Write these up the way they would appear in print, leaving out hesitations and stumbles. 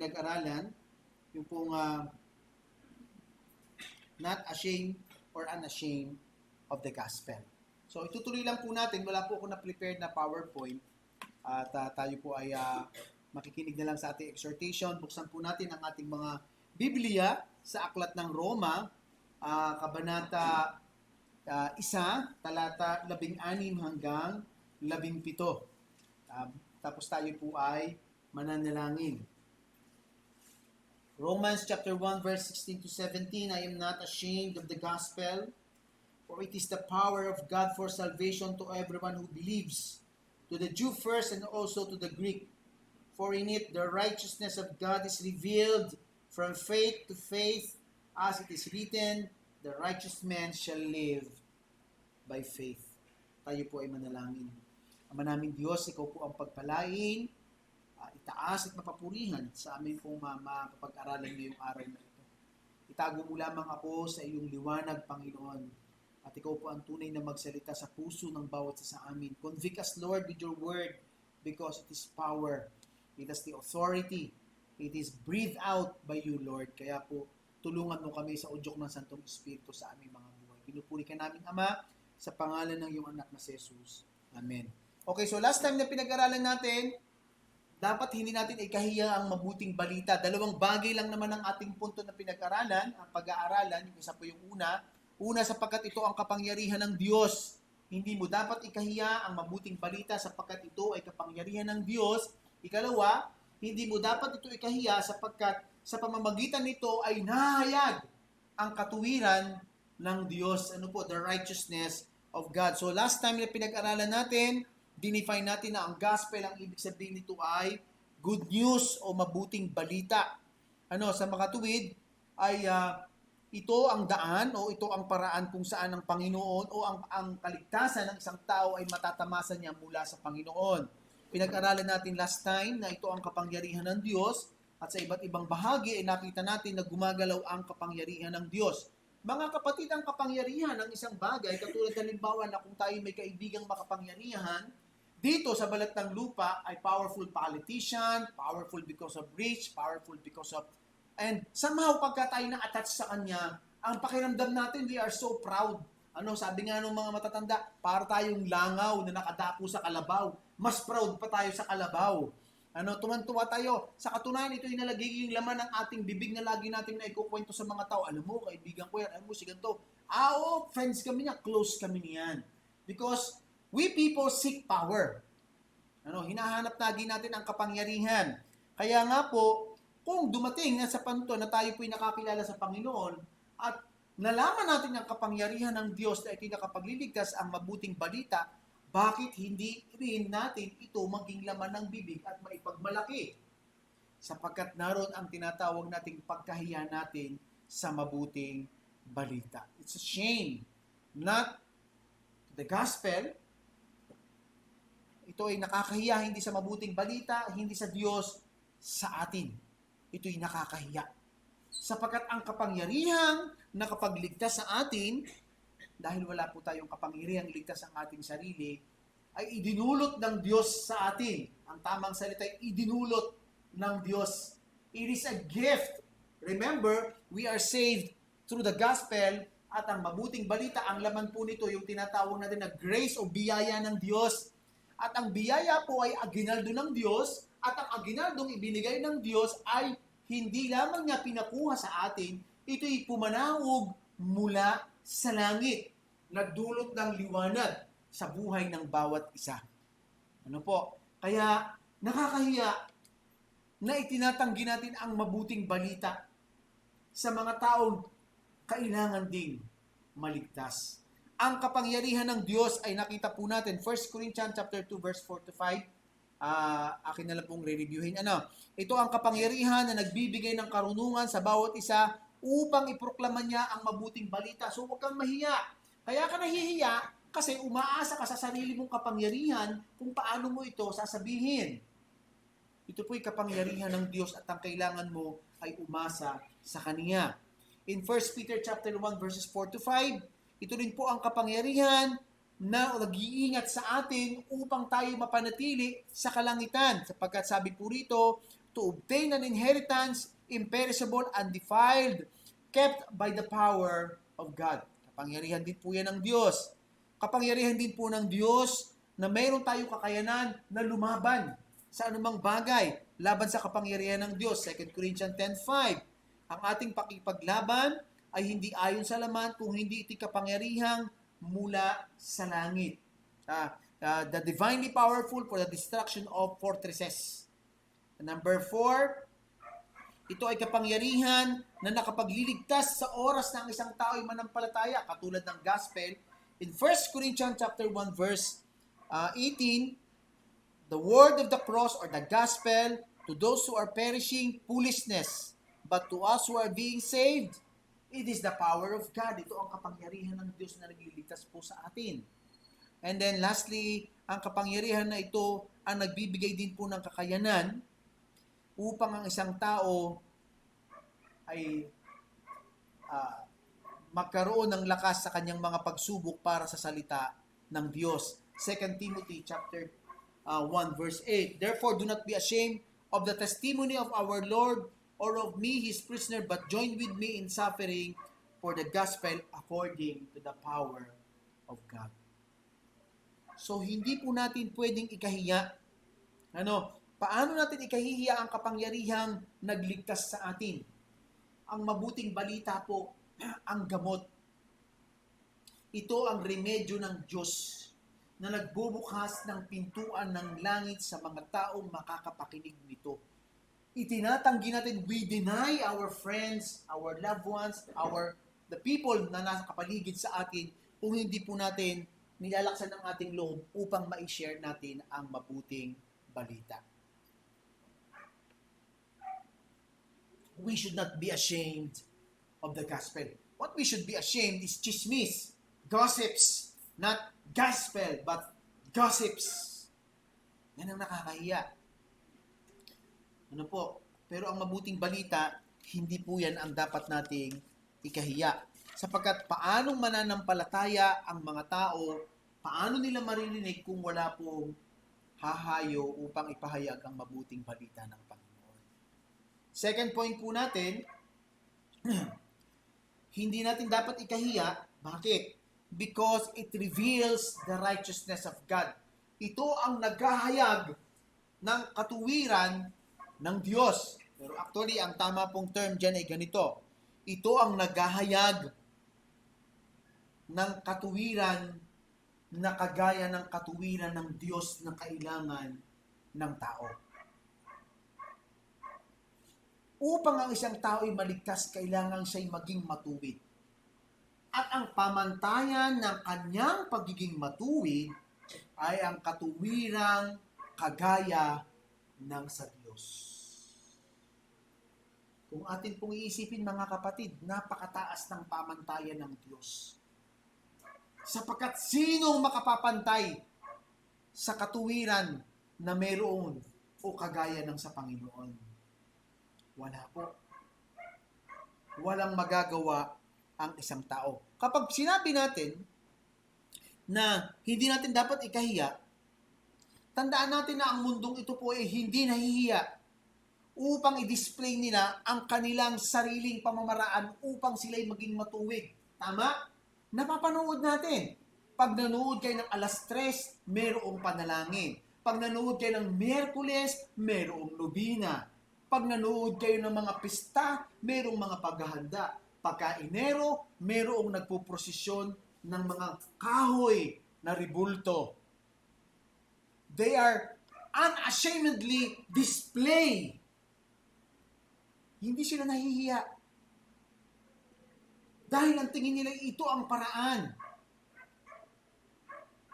pinag-aralan, yung pong not ashamed or unashamed of the gospel. So itutuloy lang po natin, wala po ako na-prepared na PowerPoint at tayo po ay makikinig na lang sa ating exhortation. Buksan po natin ang ating mga Biblia sa Aklat ng Roma, Kabanata 1, talata 16 hanggang 17. Tapos tayo po ay mananalangin. Romans chapter 1 verse 16 to 17, I am not ashamed of the gospel, for it is the power of God for salvation to everyone who believes, to the Jew first and also to the Greek. For in it the righteousness of God is revealed from faith to faith, as it is written, the righteous man shall live by faith. Tayo po ay manalangin. Ama naming Diyos, ikaw po ang pagpalain, itaas at mapapurihan sa amin pong mapapag-aralan ngayong araw na ito. Itago mo lamang ako sa iyong liwanag, Panginoon, at ikaw po ang tunay na magsalita sa puso ng bawat isa sa amin. Convict us, Lord, with your word, because it is power, it has the authority, it is breathed out by you, Lord. Kaya po, tulungan mo kami sa udyok ng Santong Espiritu sa aming mga buhay. Pinupuri ka namin, Ama, sa pangalan ng iyong anak na si Jesus. Amen. Okay, so last time na pinag-aralan natin, dapat hindi natin ikahiya ang mabuting balita. Dalawang bagay lang naman ang ating punto na pinag-aralan, ang pag-aaralan. Yung isa po yung una. Una, sapagkat ito ang kapangyarihan ng Diyos. Hindi mo dapat ikahiya ang mabuting balita sapagkat ito ay kapangyarihan ng Diyos. Ikalawa, hindi mo dapat ito ikahiya sapagkat sa pamamagitan nito ay nahayag ang katuwiran ng Diyos. Ano po? The righteousness of God. So last time na pinag-aralan natin, dinefine natin na ang gospel, ang ibig sabihin nito ay good news o mabuting balita. Sa makatuwid ay ito ang daan o ito ang paraan kung saan ang Panginoon o ang kaligtasan ng isang tao ay matatamasa niya mula sa Panginoon. Pinag-aralan natin last time na ito ang kapangyarihan ng Diyos at sa iba't ibang bahagi ay nakita natin na gumagalaw ang kapangyarihan ng Diyos. Mga kapatid, ang kapangyarihan ng isang bagay, katulad halimbawa na kung tayo may kaibigang makapangyarihan, dito sa balat ng lupa ay powerful politician, powerful because of rich, powerful because of... And somehow pagka tayo na-attach sa kanya, ang pakiramdam natin, we are so proud. Sabi nga ng mga matatanda, para tayong langaw na nakadapo sa kalabaw. Mas proud pa tayo sa kalabaw. Tuman-tuwa tayo. Sa katunayan, ito yung nalagay yung laman ng ating bibig na lagi natin na ikukwento sa mga tao. Alam mo, kaibigan ko yan. Alam mo, si ganito. Friends kami niya. Close kami niyan. Because we people seek power. Hinahanap lagi natin ang kapangyarihan. Kaya nga po, kung dumating na sa panto na tayo po'y nakakilala sa Panginoon at nalaman natin ang kapangyarihan ng Diyos na ito'y nakapagliligtas ang mabuting balita, bakit hindi rin natin ito maging laman ng bibig at maipagmalaki? Sapagkat naroon ang tinatawag nating pagkahiya natin sa mabuting balita. It's a shame. Not the gospel. Ito ay nakakahiya hindi sa mabuting balita, hindi sa Diyos, sa atin. Ito'y nakakahiya. Sapagkat ang kapangyarihang nakapagligtas sa atin, dahil wala po tayong kapangyarihang ligtas ang ating sarili, ay idinulot ng Diyos sa atin. Ang tamang salita ay idinulot ng Diyos. It is a gift. Remember, we are saved through the gospel at ang mabuting balita, ang laman po nito, yung tinatawag natin na grace o biyaya ng Diyos. At ang biyaya po ay aginaldo ng Diyos at ang aginaldong ibinigay ng Diyos ay hindi lamang niya pinakuha sa atin, ito'y pumanawog mula sa langit, nagdulot ng liwanag sa buhay ng bawat isa. Kaya nakakahiya na itinatanggi natin ang mabuting balita sa mga taong kailangan ding maligtas. Ang kapangyarihan ng Diyos ay nakita po natin, 1 Corinthians chapter 2 verse 4 to 5. Akin na lang pong re-reviewin. Ito ang kapangyarihan na nagbibigay ng karunungan sa bawat isa upang iproklama niya ang mabuting balita. So huwag kang mahiya. Kaya ka nahihiya kasi umaasa ka sa sarili mong kapangyarihan kung paano mo ito sasabihin. Ito po'y kapangyarihan ng Diyos at ang kailangan mo ay umasa sa Kanya. In 1 Peter chapter 1 verses 4 to 5, ito rin po ang kapangyarihan na nag-iingat sa atin upang tayo mapanatili sa kalangitan. Sapagkat sabi po rito, to obtain an inheritance imperishable, undefiled, kept by the power of God. Kapangyarihan din po yan ng Diyos. Kapangyarihan din po ng Diyos na mayroon tayong kakayanan na lumaban sa anumang bagay laban sa kapangyarihan ng Diyos. 2 Corinthians 10:5. Ang ating pakipaglaban ay hindi ayon sa laman kung hindi iti kapangyarihang mula sa langit. The divinely powerful for the destruction of fortresses. Number 4, ito ay kapangyarihan na nakapagliligtas sa oras ng isang tao ay manampalataya, katulad ng gospel. In 1 Corinthians chapter 1 verse 18, the word of the cross or the gospel to those who are perishing, foolishness. But to us who are being saved, it is the power of God. Ito ang kapangyarihan ng Diyos na nagliligtas po sa atin. And then lastly, ang kapangyarihan na ito ang nagbibigay din po ng kakayanan upang ang isang tao ay magkaroon ng lakas sa kanyang mga pagsubok para sa salita ng Diyos. 2 Timothy chapter 1 verse 8. Therefore, do not be ashamed of the testimony of our Lord or of me, his prisoner, but join with me in suffering for the gospel according to the power of God. So, hindi po natin pwedeng ikahiya. Paano natin ikahihiya ang kapangyarihang nagligtas sa atin? Ang mabuting balita po, ang gamot. Ito ang remedyo ng Diyos na nagbubukas ng pintuan ng langit sa mga taong makakapakinig nito. Itinatanggi natin, we deny our friends, our loved ones, the people na nasa kapaligid sa atin kung hindi po natin nilalaksan ng ating loob upang ma-share natin ang mabuting balita. We should not be ashamed of the gospel. What we should be ashamed is chismis, gossips, not gospel, but gossips. Yan ang nakakahiya. Pero ang mabuting balita, hindi po yan ang dapat nating ikahiya. Sapagkat paanong mananampalataya ang mga tao, paano nila maririnig kung wala pong hahayo upang ipahayag ang mabuting balita ng Panginoon. Second point po natin, hindi natin dapat ikahiya. Bakit? Because it reveals the righteousness of God. Ito ang naghahayag ng katuwiran ng Diyos. Pero actually, ang tama pong term dyan ay ganito. Ito ang naghahayag ng katuwiran na kagaya ng katuwiran ng Diyos na kailangan ng tao. Upang ang isang tao ay maligtas, kailangan siya'y maging matuwid. At ang pamantayan ng kanyang pagiging matuwid ay ang katuwirang kagaya ng sa Diyos. Kung atin pong iisipin mga kapatid, napakataas ng pamantayan ng Diyos. Sapagkat sinong makapapantay sa katuwiran na mayroon o kagaya ng sa Panginoon? Wala po. Walang magagawa ang isang tao. Kapag sinabi natin na hindi natin dapat ikahiya, tandaan natin na ang mundong ito po ay hindi nahihiya upang i-display nila ang kanilang sariling pamamaraan upang sila'y maging matuwid. Tama? Napapanood natin. Pag nanood kayo ng 3:00, mayroong panalangin. Pag nanood kayo ng Miyerkules, mayroong nobina. Pag nanood kayo ng mga pista, mayroong mga paghahanda. Pagka Enero, mayroong nagpuprosesyon ng mga kahoy na ribulto. They are unashamedly display. Hindi sila nahihiya. Dahil ang tingin nila ito ang paraan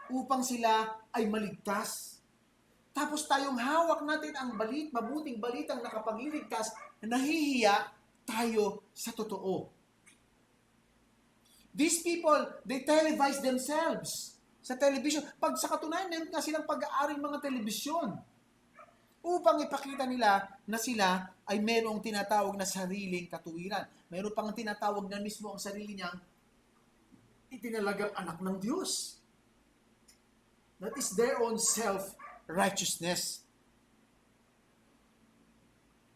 upang sila ay maligtas. Tapos tayong hawak natin ang mabuting balitang nakapagliligtas, nahihiya tayo sa totoo. These people, they televise themselves sa television. Pag sa katunayan, meron nga silang pag-aaring mga telebisyon upang ipakita nila na sila ay mayroong tinatawag na sariling katuwiran. Mayroon pang tinatawag na mismo ang sarili niyang itinalagang anak ng Diyos. That is their own self-righteousness.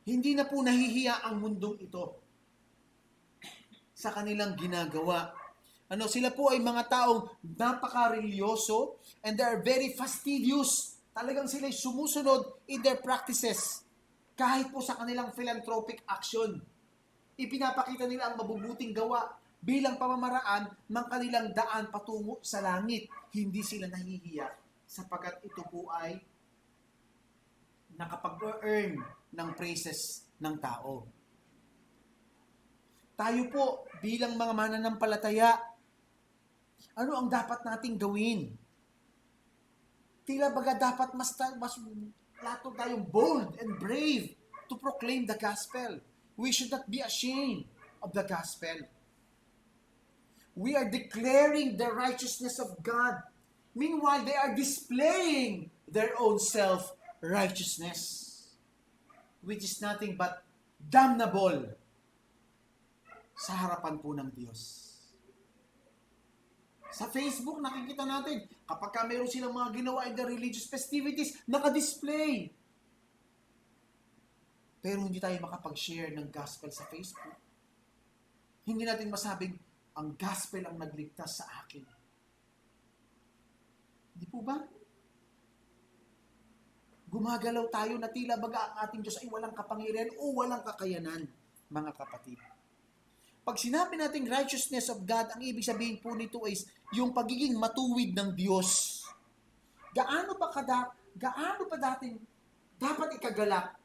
Hindi na po nahihiya ang mundong ito sa kanilang ginagawa. Sila po ay mga taong napaka-religyoso and they are very fastidious. Talagang sila ay sumusunod in their practices. Kahit po sa kanilang philanthropic action. Ipinapakita nila ang mabubuting gawa bilang pamamaraan ng kanilang daan patungo sa langit. Hindi sila nahihiya sapagkat ito po ay nakapag-earn ng praises ng tao. Tayo po bilang mga mananampalataya, ano ang dapat nating gawin? Tila baga dapat mas lato tayong bold and brave to proclaim the gospel. We should not be ashamed of the gospel. We are declaring the righteousness of God. Meanwhile, they are displaying their own self-righteousness, which is nothing but damnable sa harapan po ng Diyos. Sa Facebook, nakikita natin, kapag mayroon silang mga ginawa in the religious festivities, naka-display. Pero hindi tayo makapag-share ng gospel sa Facebook. Hindi natin masabing, ang gospel ang nagligtas sa akin. Hindi po ba? Gumagalaw tayo na tila baga ang ating Diyos ay walang kapangyarihan o walang kakayanan, mga kapatid. Pag sinabi nating righteousness of God, ang ibig sabihin po nito is yung pagiging matuwid ng Diyos. Gaano pa dating dapat ikagalak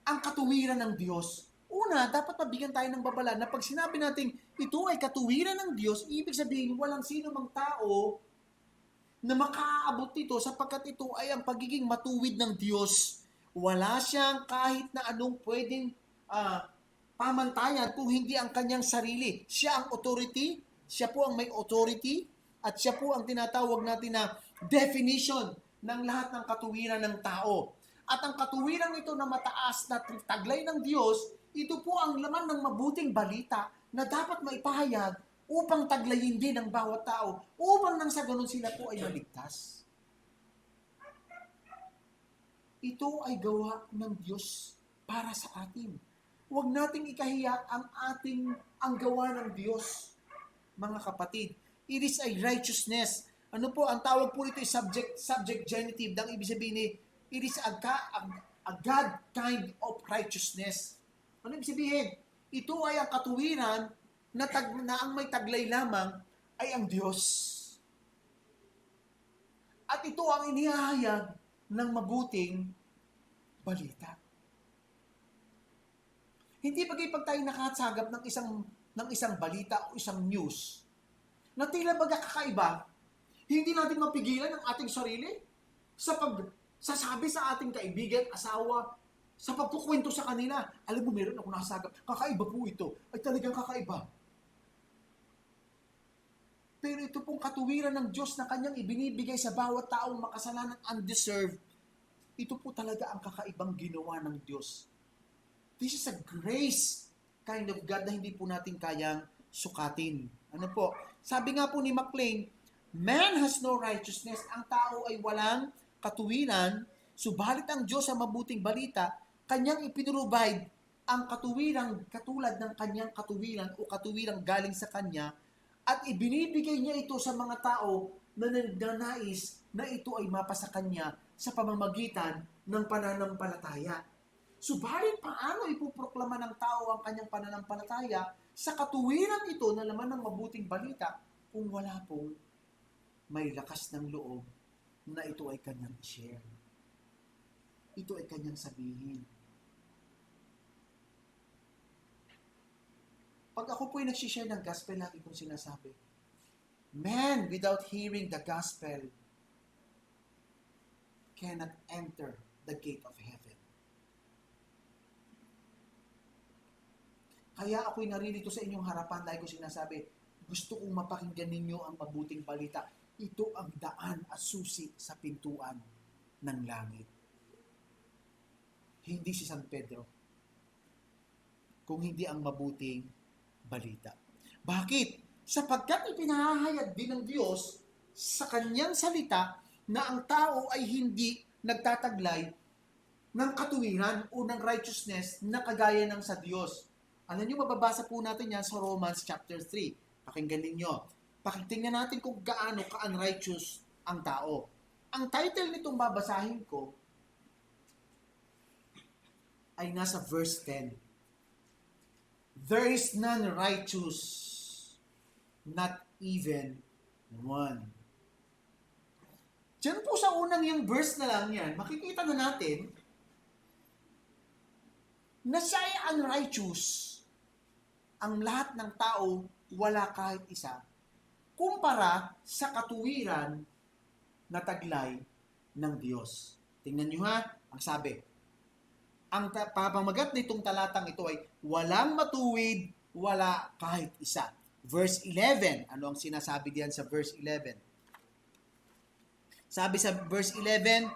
ang katuwiran ng Diyos? Una, dapat mabigyan tayo ng babala na pag sinabi nating ito ay katuwiran ng Diyos, ibig sabihin walang sino mang tao na makaaabot nito sapagkat ito ay ang pagiging matuwid ng Diyos. Wala siyang kahit na anong pwedeng pamantayan kung hindi ang kanyang sarili. Siya ang authority, siya po ang may authority, at siya po ang tinatawag natin na definition ng lahat ng katuwiran ng tao. At ang katuwiran ito na mataas na taglay ng Diyos, ito po ang laman ng mabuting balita na dapat maipahayag upang taglayin din ng bawat tao, upang nang sa ganun sila po ay maligtas. Ito ay gawa ng Diyos para sa atin. Huwag nating ikahiya ang gawa ng Diyos, mga kapatid. It is a righteousness. Ang tawag po nito ay subject genitive. Ang ibig sabihin it is a God kind of righteousness. Ano ibig sabihin? Ito ay ang katuwiran na ang may taglay lamang ay ang Diyos. At ito ang inihahayag ng mabuting balita. Hindi pag tayo nakasagap ng isang balita o isang news na tila baga kakaiba, hindi natin mapigilan ang ating sarili sa pagsasabi sa ating kaibigan, asawa, sa pagkukwento sa kanila. Alam mo, meron ako nakasagap. Kakaiba po ito. Ay talagang kakaiba. Pero ito pong katuwiran ng Diyos na kanyang ibinibigay sa bawat taong makasalanan undeserved. Ito po talaga ang kakaibang ginawa ng Diyos. This is a grace kind of God na hindi po natin kayang sukatin. Sabi nga po ni McLean, man has no righteousness. Ang tao ay walang katuwiran, subalit ang Diyos sa mabuting balita, kanyang ipinrovide ang katuwirang katulad ng kanyang katuwiran o katuwirang galing sa kanya at ibinibigay niya ito sa mga tao na nagnanais na ito ay mapasa kanya sa pamamagitan ng pananampalataya. Subalit paano ipoproklama ng tao ang kanyang pananampalataya sa katuwiran ito na laman ng mabuting balita kung wala pong may lakas ng loob na ito ay kanyang i-share. Ito ay kanyang sabihin. Pag ako po'y nagsishare ng gospel, lagi kong sinasabi, man without hearing the gospel cannot enter the gate of heaven. Kaya ako'y naririto sa inyong harapan, lagi kong sinasabi, gusto kong mapakinggan ninyo ang mabuting balita. Ito ang daan at susi sa pintuan ng langit. Hindi si San Pedro, kung hindi ang mabuting balita. Bakit? Sapagkat ipinahahayag din ng Diyos sa kanyang salita na ang tao ay hindi nagtataglay ng katuwiran o ng righteousness na kagaya ng sa Diyos. Alam niyo, mababasa po natin yan sa Romans chapter 3. Pakinggan ninyo. Pakitingnan natin kung gaano ka-unrighteous ang tao. Ang title nitong babasahin ko ay nasa verse 10. There is none righteous, not even one. Diyan po sa unang yung verse na lang yan, makikita na natin na siya ay unrighteous. Ang lahat ng tao, wala kahit isa. Kumpara sa katuwiran na taglay ng Diyos. Tingnan nyo ha, ang sabi. Ang pamamagat nitong talatang ito ay walang matuwid, wala kahit isa. Verse 11, ano ang sinasabi diyan sa verse 11? Sabi sa verse 11,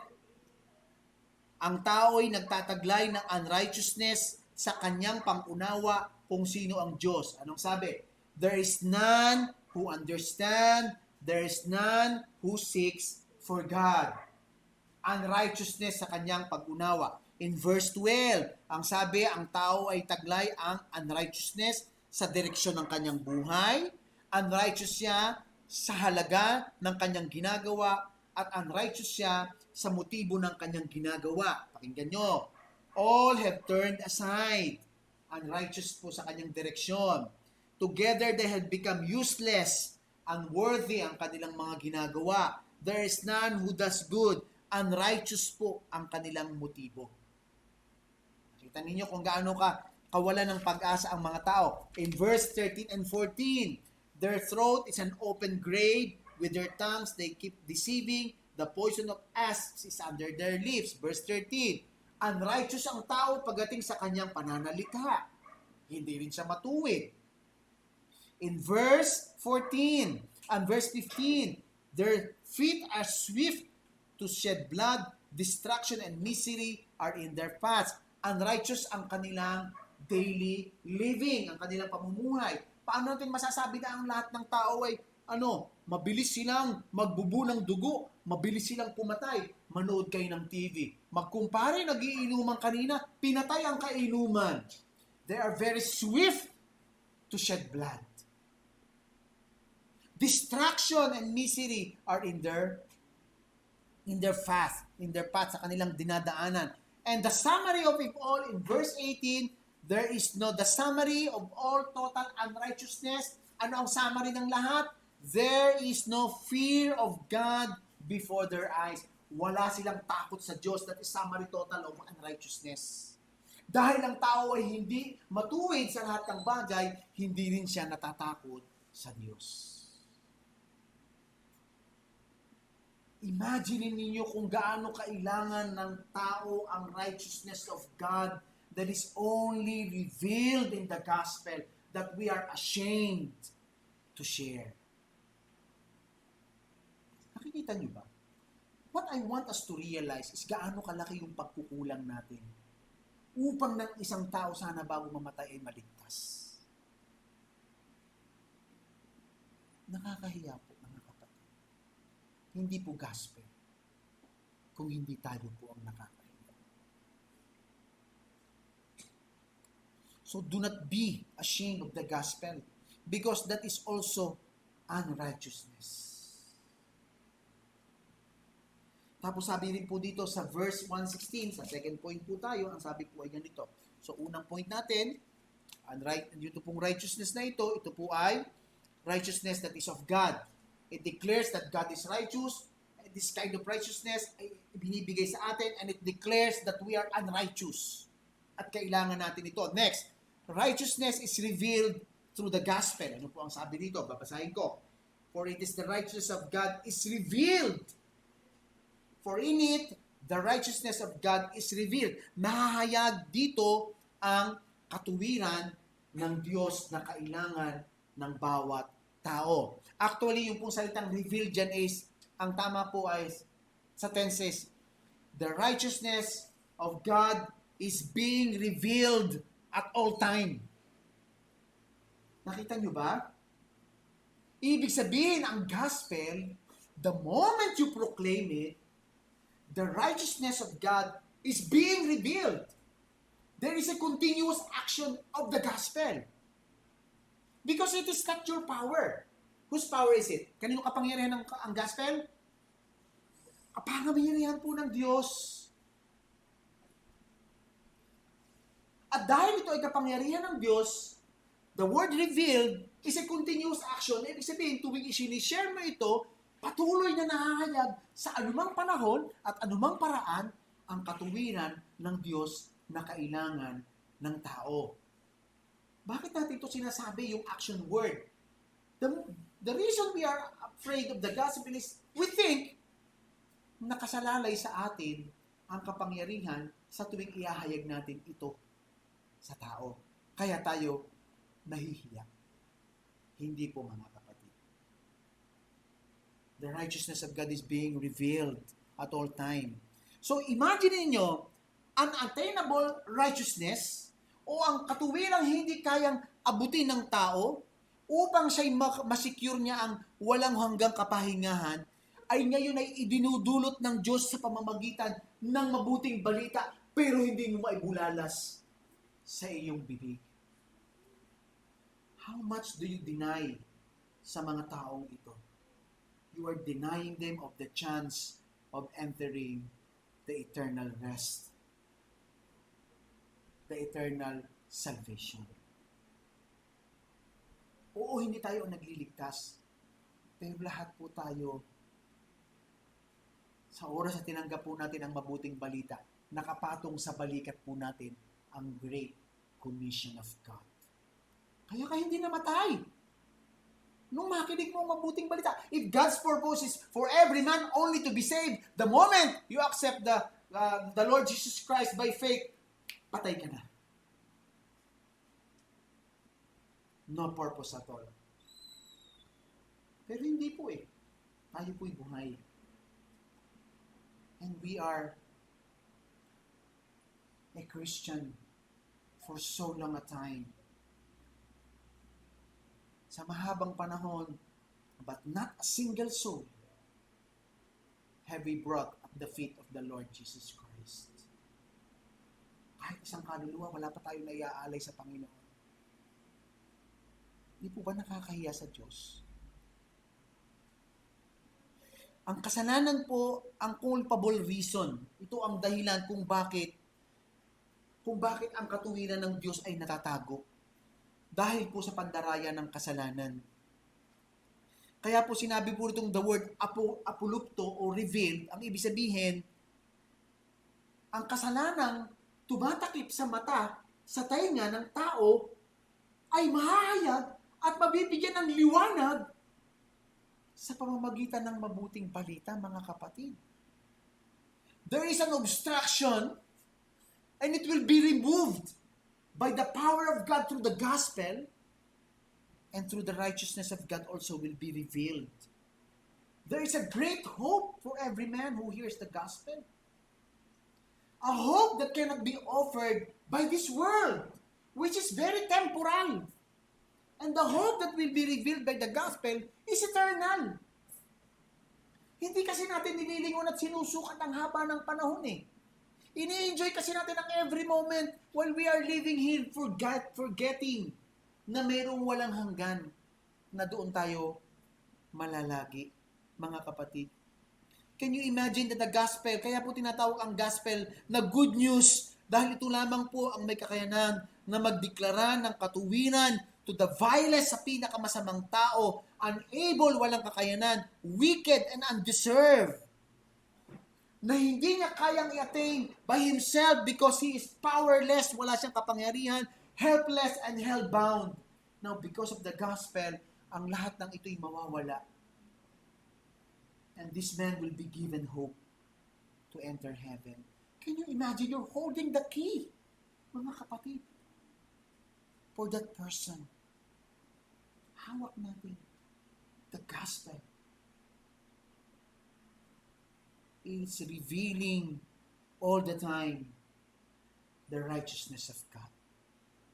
ang tao ay nagtataglay ng unrighteousness sa kanyang pangunawa kung sino ang Diyos. Anong sabi? There is none who understand, there is none who seeks for God. Unrighteousness sa kanyang pag-unawa. In verse 12, ang sabi, ang tao ay taglay ang unrighteousness sa direksyon ng kanyang buhay, unrighteous siya sa halaga ng kanyang ginagawa, at unrighteous siya sa motibo ng kanyang ginagawa. Pakinggan nyo. All have turned aside. Unrighteous po sa kanyang direksyon. Together they have become useless, unworthy ang kanilang mga ginagawa. There is none who does good. Unrighteous po ang kanilang motibo. Nakita ninyo kung gaano kawalan ng pag-asa ang mga tao. In verse 13 and 14, their throat is an open grave. With their tongues they keep deceiving. The poison of asps is under their lips. Verse 13, unrighteous ang tao pagdating sa kanyang pananalita. Hindi rin siya matuwid. In verse 14 and verse 15, their feet are swift to shed blood. Destruction and misery are in their paths. Unrighteous ang kanilang daily living, ang kanilang pamumuhay. Paano natin masasabi na ang lahat ng tao ay mabilis silang magbubu ng dugo, mabilis silang pumatay, manood kayo ng TV. Magkumpare, nagiinuman kanina, pinatay ang kainuman. They are very swift to shed blood. Destruction and misery are in their path sa kanilang dinadaanan. And the summary of it all in verse 18, the summary of all total unrighteousness. Ano ang summary ng lahat? There is no fear of God before their eyes. Wala silang takot sa Diyos. That is summary total of unrighteousness. Dahil ang tao ay hindi matuwid sa lahat ng bagay, hindi rin siya natatakot sa Diyos. Imagine ninyo kung gaano kailangan ng tao ang righteousness of God that is only revealed in the gospel that we are ashamed to share. Nakikita niyo ba? What I want us to realize is gaano kalaki yung pagkukulang natin upang ng isang tao sana bago mamatay ay maligtas. Nakakahiya po, mga kapatid. Hindi po gospel kung hindi tayo po ang nakakahiya. So do not be ashamed of the gospel because that is also unrighteousness. Tapos sabi rin po dito sa verse 116, sa second point po tayo, ang sabi po ay ganito. So unang point natin, dito pong righteousness na ito po ay righteousness that is of God. It declares that God is righteous, and this kind of righteousness ay binibigay sa atin, and it declares that we are unrighteous. At kailangan natin ito. Next, righteousness is revealed through the gospel. Ano po ang sabi dito? Babasahin ko. For it is the righteousness of God is revealed. For in it, the righteousness of God is revealed. Nahahayag dito ang katuwiran ng Diyos na kailangan ng bawat tao. Actually, yung pong salitang revealed dyan is, ang tama po ay sa tenses, the righteousness of God is being revealed at all time. Nakita nyo ba? Ibig sabihin, ang gospel, the moment you proclaim it, the righteousness of God is being revealed. There is a continuous action of the gospel. Because it is not your power. Whose power is it? Kanino kapangyarihan ang gospel? Kapangyarihan po ng Diyos. At dahil ito ay kapangyarihan ng Diyos, the word revealed is a continuous action. Ibig sabihin, tuwing isinishare mo ito, patuloy na nahahayag sa anumang panahon at anumang paraan ang katuwiran ng Diyos na kailangan ng tao. Bakit natin ito sinasabi, yung action word? The reason we are afraid of the gospel is we think nakasalalay sa atin ang kapangyarihan sa tuwing iahayag natin ito sa tao. Kaya tayo nahihiya. Hindi po, mga kapatid. The righteousness of God is being revealed at all time. So imagine niyo an unattainable righteousness o ang katuwirang hindi kayang abutin ng tao upang siya'y masecure niya ang walang hanggang kapahingahan, ay ngayon ay idinudulot ng Diyos sa pamamagitan ng mabuting balita, pero hindi mo maibulalas sa iyong bibig. How much do you deny sa mga taong ito? You are denying them of the chance of entering the eternal rest, the eternal salvation. Oo, hindi tayo nagliligtas, pero lahat po tayo, sa oras na tinanggap po natin ang mabuting balita, nakapatong sa balikat po natin ang Great Commission of God. Kaya ka hindi namatay. Nung makinig mo ang mabuting balita, if God's purpose is for every man only to be saved, the moment you accept the Lord Jesus Christ by faith, patay ka na. No purpose at all. Pero hindi po eh. Tayo po'y buhay. And we are a Christian for so long a time. Sa mahabang panahon, but not a single soul have we brought at the feet of the Lord Jesus Christ. Kahit isang kaluluwa, wala pa tayong naiaalay sa Panginoon. Hindi po ba nakakahiya sa Diyos? Ang kasalanan po, ang culpable reason. Ito ang dahilan kung bakit ang katuwiran ng Diyos ay natatago. Dahil po sa pandaraya ng kasalanan. Kaya po sinabi po itong the word apolupto o revealed, ang ibig sabihin, ang kasalanang tumatakip sa mata, sa tainga ng tao, ay mahahayag at mabibigyan ng liwanag sa pamamagitan ng mabuting balita, mga kapatid. There is an obstruction and it will be removed by the power of God through the gospel, and through the righteousness of God also will be revealed. There is a great hope for every man who hears the gospel. A hope that cannot be offered by this world, which is very temporal. And the hope that will be revealed by the gospel is eternal. Hindi kasi natin nililingon at sinusukat ang haba ng panahon eh. Ini-enjoy kasi natin ang every moment while we are living here, forgetting na mayroong walang hanggan na doon tayo malalagi, mga kapatid. Can you imagine that the gospel, kaya po tinatawag ang gospel na good news, dahil ito lamang po ang may kakayanan na magdeklara ng katuwiran to the vilest sa pinakamasamang tao, unable, walang kakayanan, wicked and undeserved, na hindi niya kayang i-attain by himself because he is powerless, wala siyang kapangyarihan, helpless and hell-bound. Now, because of the gospel, ang lahat ng ito'y mawawala. And this man will be given hope to enter heaven. Can you imagine? You're holding the key, mga kapatid, for that person. Hawak natin the gospel. It's revealing all the time the righteousness of God.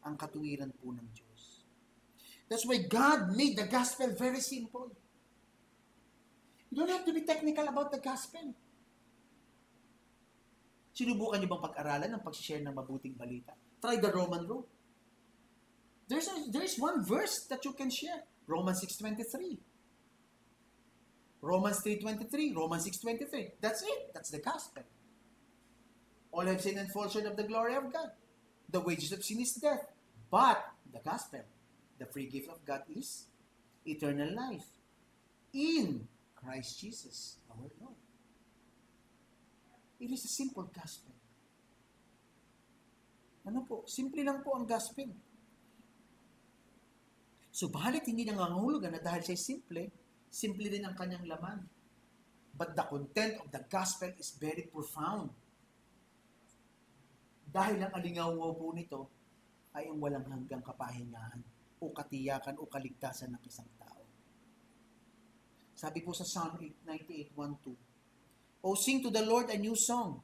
Ang katuwiran po ng Diyos. That's why God made the gospel very simple. You don't have to be technical about the gospel. Sinubukan niyo bang pag-aralan ng pag-share ng mabuting balita? Try the Roman road. There's one verse that you can share. Romans 6:23. Romans 3:23. Romans 6:23. That's it. That's the gospel. All have sinned and fall short of the glory of God. The wages of sin is death. But the gospel, the free gift of God is eternal life in Christ Jesus, our Lord. It is a simple gospel. Ano po? Simple lang po ang gospel. Subalit hindi nangangahulugan na dahil siya simple, simple din ang kanyang laman. But the content of the gospel is very profound. Dahil ang alingaw po nito ay ang walang hanggang kapahingahan o katiyakan o kaligtasan ng isang tao. Sabi po sa Psalm 98:1-2, "O sing to the Lord a new song.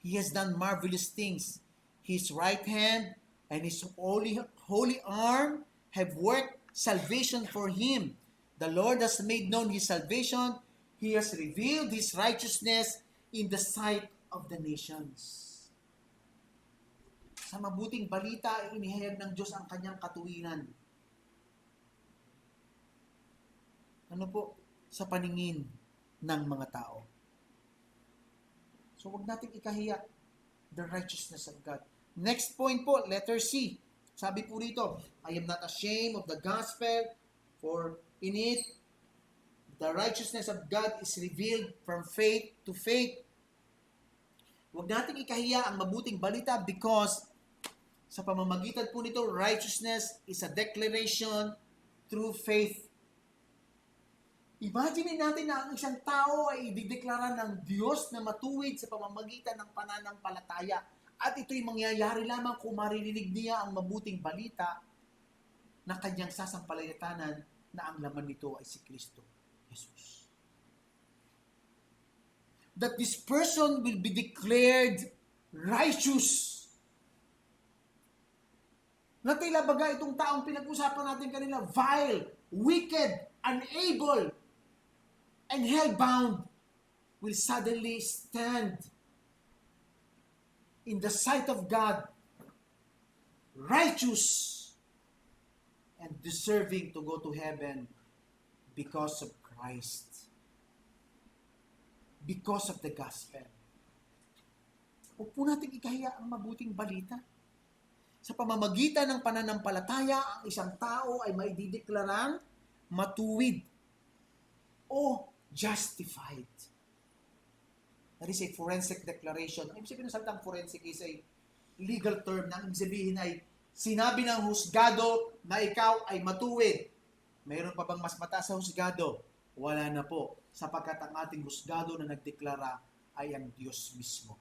He has done marvelous things. His right hand and his holy arm have worked salvation for him. The Lord has made known his salvation. He has revealed his righteousness in the sight of the nations." Sa mabuting balita ay inihayag ng Diyos ang kanyang katuwiran. Ano po? Sa paningin ng mga tao. So wag nating ikahiya the righteousness of God. Next point po, letter C. Sabi po rito, "I am not ashamed of the gospel, for in it the righteousness of God is revealed from faith to faith." Wag nating ikahiya ang mabuting balita because sa pamamagitan po nito, righteousness is a declaration through faith. Imagine natin na ang isang tao ay idideklara ng Diyos na matuwid sa pamamagitan ng pananampalataya. At ito'y mangyayari lamang kung maririnig niya ang mabuting balita na kanyang sasampalatatanan na ang laman nito ay si Kristo Jesus. That this person will be declared righteous. Na tila baga itong taong pinag-usapan natin kanina, vile, wicked, unable, and hell-bound, will suddenly stand in the sight of God, righteous, and deserving to go to heaven because of Christ. Because of the gospel. Huwag po natin ikahiya ang mabuting balita. Sa pamamagitan ng pananampalataya, ang isang tao ay maidideklarang matuwid o justified. That is a forensic declaration. Ang ibig sabihin ng salitang forensic is a legal term na ang ibig sabihin ay sinabi ng husgado na ikaw ay matuwid. Mayroon pa bang mas mataas sa husgado? Wala na po, sapagkat ang ating husgado na nagdeklara ay ang Diyos mismo.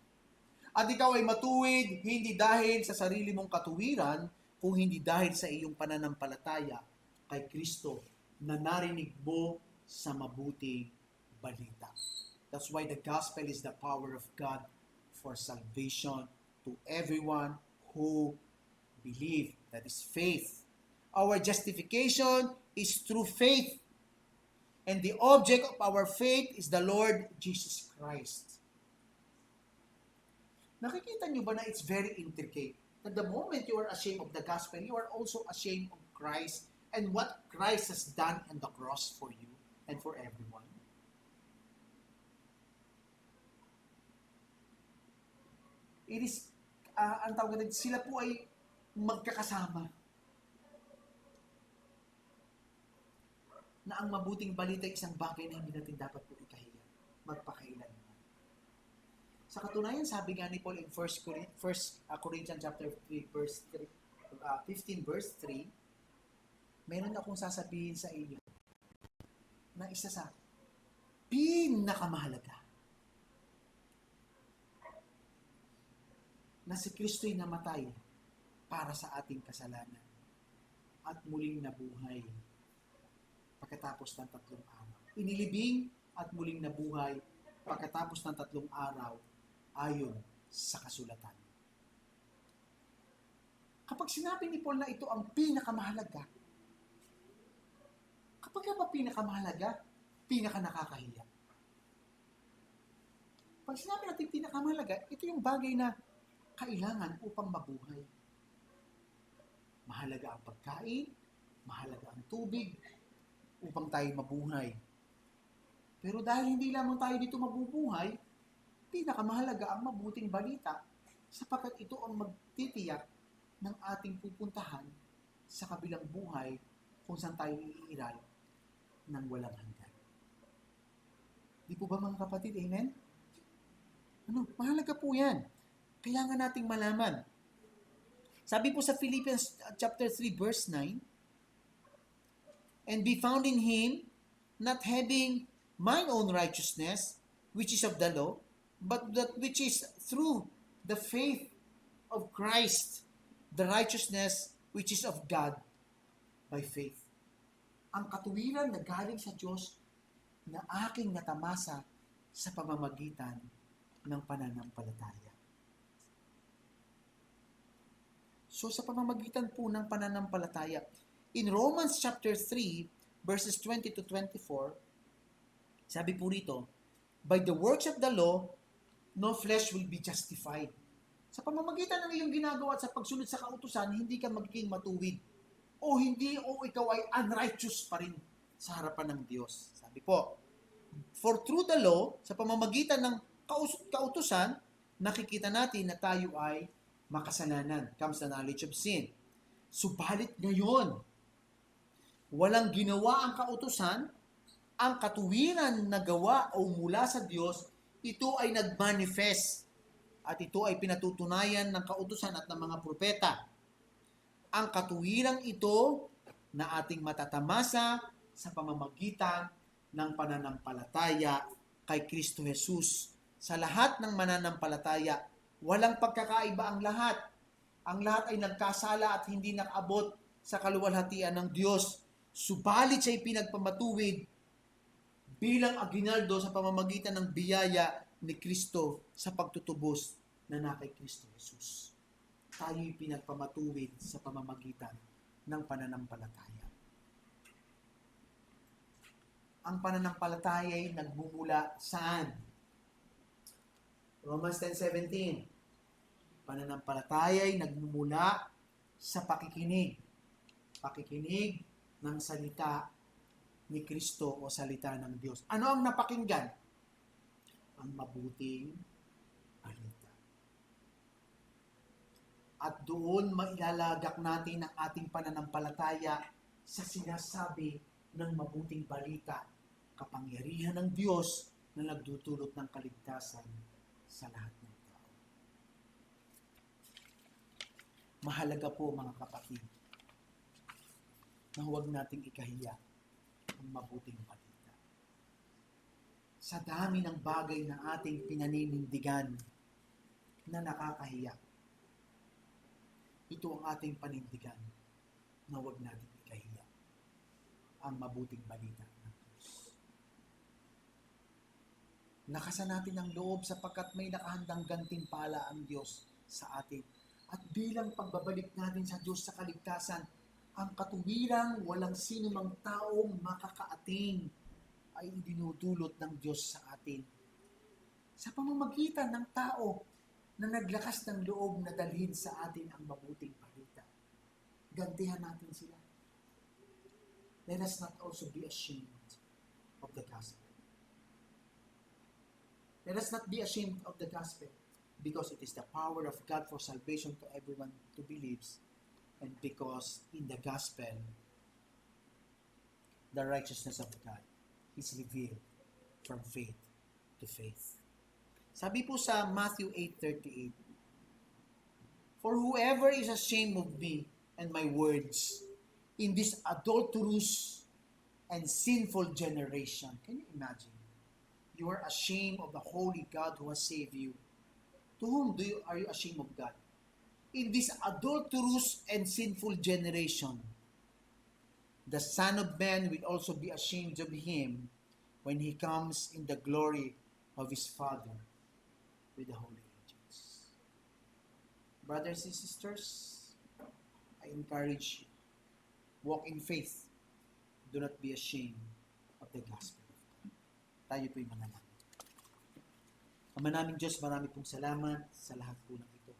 At ikaw ay matuwid, hindi dahil sa sarili mong katuwiran, kung hindi dahil sa iyong pananampalataya kay Kristo na narinig mo sa mabuting balita. That's why the gospel is the power of God for salvation to everyone who believe. That is faith. Our justification is through faith. And the object of our faith is the Lord Jesus Christ. Nakikita nyo ba na it's very intricate? That the moment you are ashamed of the gospel, you are also ashamed of Christ and what Christ has done on the cross for you and for everyone. It is, ang tawag natin, sila po ay magkakasama. Na ang mabuting balita ay isang bagay na hindi natin dapat po ikahiya. Magpakailan. Sa katunayan, sabi nga ni Paul in 1 Corinthians chapter 3, verse 3, 15 verse 3, meron akong sasabihin sa inyo na isa sa pinakamahalaga na si Kristo'y namatay para sa ating kasalanan at muling nabuhay pagkatapos ng 3 araw. Inilibing at muling nabuhay pagkatapos ng 3 araw ayon sa kasulatan. Kapag sinabi ni Paul na ito ang pinakamahalaga, kapag ba pinakamahalaga, pinakanakakahiya. Pag sinabi natin pinakamahalaga, ito yung bagay na kailangan upang mabuhay. Mahalaga ang pagkain, mahalaga ang tubig, upang tayo mabuhay. Pero dahil hindi lamang tayo dito mabubuhay, pinakamahalaga ang mabuting balita sapagkat ito ang magtitiyak ng ating pupuntahan sa kabilang buhay kung saan tayo iiral ng walang hanggan. Di po ba mga kapatid? Amen? Mahalaga po yan. Kailangan nating malaman. Sabi po sa Philippians chapter 3 verse 9, and be found in Him, not having mine own righteousness, which is of the law, but that which is through the faith of Christ, the righteousness which is of God by faith. Ang katuwiran na galing sa Diyos na aking natamasa sa pamamagitan ng pananampalataya. So sa pamamagitan po ng pananampalataya, in Romans chapter 3, verses 20 to 24, sabi po rito, by the works of the law, no flesh will be justified. Sa pamamagitan ng iyong ginagawa at sa pagsunod sa kautusan, hindi ka magiging matuwid. O ikaw ay unrighteous pa rin sa harapan ng Diyos. Sabi po, for through the law, sa pamamagitan ng kautusan, nakikita natin na tayo ay makasalanan. Comes the knowledge of sin. Subalit ngayon, walang ginawa ang kautusan, ang katuwiran na gawa o mula sa Diyos, ito ay nag-manifest at ito ay pinatutunayan ng kautusan at ng mga propeta. Ang katuwirang ito na ating matatamasa sa pamamagitan ng pananampalataya kay Kristo Jesus. Sa lahat ng mananampalataya, walang pagkakaiba ang lahat. Ang lahat ay nagkasala at hindi nakaabot sa kaluwalhatian ng Diyos. Subalit siya'y pinagpamatuwid bilang aginaldo sa pamamagitan ng biyaya ni Kristo sa pagtutubos na kay Kristo Jesus. Tayo'y pinagpamatuwid sa pamamagitan ng pananampalataya. Ang pananampalataya ay nagmumula saan? Romans 10:17. Pananampalataya ay nagmumula sa pakikinig. Pakikinig ng salita ni Kristo o salita ng Diyos. Ano ang napakinggan? Ang mabuting balita. At doon mailalagak natin ang ating pananampalataya sa sinasabi ng mabuting balita, kapangyarihan ng Diyos na nagdudulot ng kaligtasan sa lahat ng tao. Mahalaga po mga kapatid na huwag nating ikahiya ang mabuting balita. Sa dami ng bagay na ating pinaninindigan na nakakahiya, ito ang ating panindigan na huwag nating ikahiya ang mabuting balita ng Diyos. Lakasan natin ang loob sapagkat may nakahandang gantimpala ang Diyos sa atin. At bilang pagbabalik natin sa Diyos sa kaligtasan, ang katuwirang walang sino mang taong makakaating ay idinudulot ng Diyos sa atin. Sa pamamagitan ng tao na naglakas ng loob na dalhin sa atin ang mabuting balita. Gantihan natin sila. Let us not also be ashamed of the gospel. Let us not be ashamed of the gospel because it is the power of God for salvation to everyone who believes. And because in the gospel, the righteousness of God is revealed from faith to faith. Sabi po sa Matthew 8:38, for whoever is ashamed of me and my words in this adulterous and sinful generation. Can you imagine? You are ashamed of the holy God who has saved you. To whom are you ashamed of God? In this adulterous and sinful generation, the Son of Man will also be ashamed of him when he comes in the glory of his Father with the holy angels. Brothers and sisters, I encourage you, walk in faith. Do not be ashamed of the gospel of God. Tayo po'y manalangin. Ama naming Diyos, marami pong salamat sa lahat po ng ito.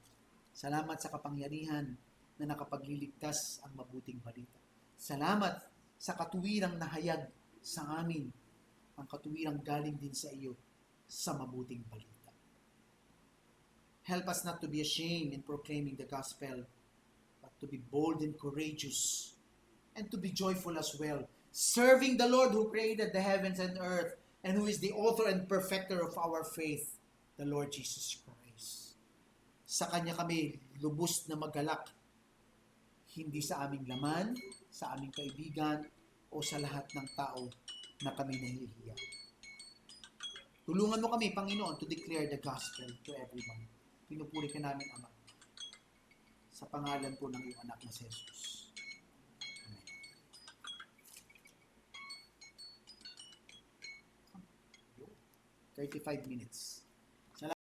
Salamat sa kapangyarihan na nakapagliligtas ang mabuting balita. Salamat sa katuwirang nahayag sa amin, ang katuwirang galing din sa iyo sa mabuting balita. Help us not to be ashamed in proclaiming the gospel, but to be bold and courageous, and to be joyful as well, serving the Lord who created the heavens and earth, and who is the author and perfecter of our faith, the Lord Jesus Christ. Sa Kanya kami lubos na magalak, hindi sa aming laman, sa aming kaibigan, o sa lahat ng tao na kami nahihiya. Tulungan mo kami, Panginoon, to declare the gospel to everyone. Pinupuri ka namin, Ama, sa pangalan po ng iyong anak na si Jesus. Amen. 35 minutes.